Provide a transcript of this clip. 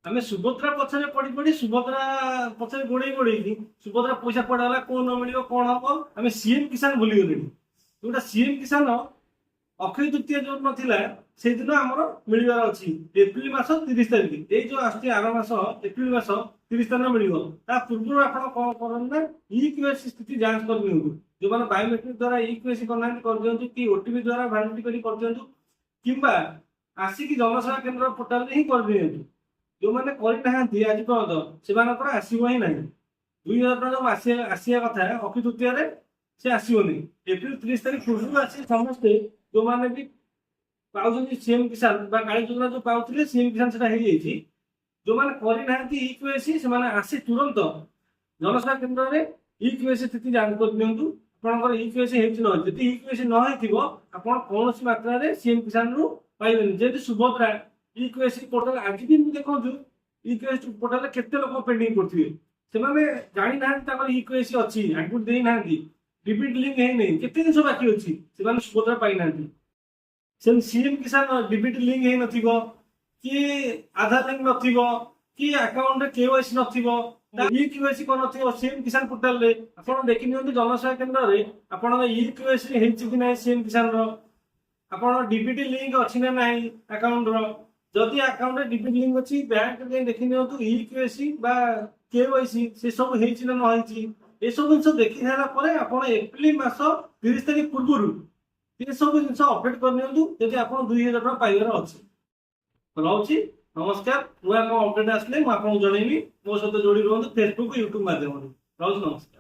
ଆମେ ସୁଭଦ୍ରା ପଛରେ ପଡି ପଡି ସୁଭଦ୍ରା ପଛରେ ଗୋଡେଇ ଗୋଡେଇକି ସୁଭଦ୍ରା ପଇସା ପଡିଗଲା କଣ ନ ମିଳିବ କଣ ହବ ଆମେ ସିଏମ କିଷାନ ଭୁଲିଗଲେଣି। ଯୋଉଟା ସିଏମ କିଷାନ ଅକ୍ଷୟ ତୃତୀୟା ଯୋଉ ନଥିଲା ସେଇଦିନ ଆମର ମିଳିବାର ଅଛି ଏପ୍ରିଲ ମାସ 30 ତାରିଖ। ଏଇ ଯୋଉ ଆସୁଛି ଆର ମାସ ଏପ୍ରିଲ ମାସ 30 ତାରିଖ ମିଳିବ। ତା ପୂର୍ବରୁ ଆପଣ କଣ କରନ୍ତୁ ନା ଇକ୍ୟୁଏସି ସ୍ଥିତି ଯାଞ୍ଚ କରିଦିଅନ୍ତୁ। ଯୋଉମାନେ ବାୟୋମେଟ୍ରିକ ଦ୍ଵାରା ଇକ୍ୟୁଏସି କରିନାହାନ୍ତି କରିଦିଅନ୍ତୁ, କି ଓଟିପି ଦ୍ଵାରା ଭ୍ୟାଲିଡିଟି କରି କରିଦିଅନ୍ତୁ, କିମ୍ବା ଆସିକି ଜନସେବା କେନ୍ଦ୍ର ପୋର୍ଟାଲରେ ହିଁ କରିଦିଅନ୍ତୁ। ଯୋଉମାନେ କରିନାହାନ୍ତି ଆଜି ପର୍ଯ୍ୟନ୍ତ ସେମାନଙ୍କର ଆସିବ ହିଁ ନାହିଁ। 2000 ଟଙ୍କା ଆସିବା କଥା ଅକ୍ଷୟ ତୃତୀୟାରେ ସେ ଆସିବନି। ଏପ୍ରିଲ 30 ତାରିଖ ପୂର୍ବରୁ ଆସି ସମସ୍ତେ ଯୋଉମାନେ ବି ପାଉଛନ୍ତି ସିଏମ କିଷାନ ବା କାଳି ଯୋଜନା ଯୋଉ ପାଉଥିଲେ ସିଏମ କିଷାନ ସେଟା ହେଇଯାଇଛି। ଯୋଉମାନେ କରିନାହାନ୍ତି ଇକ୍ୟୁଏସି ସେମାନେ ଆସି ତୁରନ୍ତ ଜନସେବା କେନ୍ଦ୍ରରେ ଇକ୍ୟୁଏସି ସ୍ଥିତି ଯାଞ୍ଚ କରିଦିଅନ୍ତୁ। ଆପଣଙ୍କର ଇକ୍ୟୁଏସି ହେଇଛି ନ ହେଇଛି, ଯଦି ଇକ୍ୟୁଏସି ନ ହେଇଥିବ ଆପଣ କୌଣସି ମାତ୍ରାରେ ସିଏମ କିଷାନ ରୁ ପାଇବେନି। ଯେହେତୁ ସୁଭଦ୍ରା ଇକ୍ୟୁଏସି ପୋର୍ଟାଲ ଆଜି ବି ମୁଁ ଦେଖନ୍ତୁ ଇକ୍ୟୁଏସି ପୋର୍ଟାଲରେ କେତେ ଲୋକ ପେଣ୍ଡିଂ କରୁଥିବେ। ସେମାନେ ଜାଣିନାହାନ୍ତି ତାଙ୍କର ଇକ୍ୟୁଏସି ଅଛି, ଆଡମିଟ ଦେଇନାହାନ୍ତି, ଡିବିଟ ଲିଙ୍କ ହେଇନି, କେତେ ଜିନିଷ ବାକି ଅଛି, ସେମାନେ ସୁଭଦ୍ରା ପାଇନାହାନ୍ତି। ସେମିତି ସିଏମ କିଷାନ ଡିବିଟ ଲିଙ୍କ ହେଇନଥିବ, କି ଆଧାର ଲିଙ୍କ ନଥିବ, କି ଆକାଉଣ୍ଟରେ କେୱାଇସି ନଥିବ, ଇକ୍ୟୁଏସି କରିନଥିବ ସିଏମ କିଷାନ ପୋର୍ଟାଲରେ ଆପଣ ଦେଖି ନିଅନ୍ତୁ ଜନସେବା କେନ୍ଦ୍ରରେ ଆପଣଙ୍କ ଇକ୍ୟୁଏସି ହେଇଛି କି ନାହିଁ ସିଏମ କିଷାନର, ଆପଣଙ୍କ ଡିବିଟି ଲିଙ୍କ ଅଛି ନା ନାହିଁ ଆକାଉଣ୍ଟର। ଯଦି ଆକାଉଣ୍ଟରେ ଡିବିଟି ଲିଙ୍କ ଅଛି ବ୍ୟାଙ୍କରେ ଯାଇ ଦେଖି ନିଅନ୍ତୁ ଇକ୍ୟୁଏସି ବା କେୱାଇସି ସେ ସବୁ ହେଇଛି ନା ନ ହେଇଛି। ଏସବୁ ଜିନିଷ ଦେଖି ସାରିଲା ପରେ ଆପଣ ଏପ୍ରିଲ ମାସ 30 ତାରିଖ ପୂର୍ବରୁ ଏସବୁ ଜିନିଷ ଅପଡେଟ୍ କରିନିଅନ୍ତୁ ଯଦି ଆପଣ 2000 ଟଙ୍କା ପାଇବାର ଅଛି। ରହୁଛି, ନମସ୍କାର। ନୂଆ କଣ ଅପଡେଟ୍ ଆସିଲେ ମୁଁ ଆପଣଙ୍କୁ ଜଣେଇବି। ମୋ ସହିତ ଯୋଡ଼ି ରୁହନ୍ତୁ ଫେସବୁକ୍ ୟୁଟ୍ୟୁବ ମାଧ୍ୟମରେ। ରହୁଛି, ନମସ୍କାର।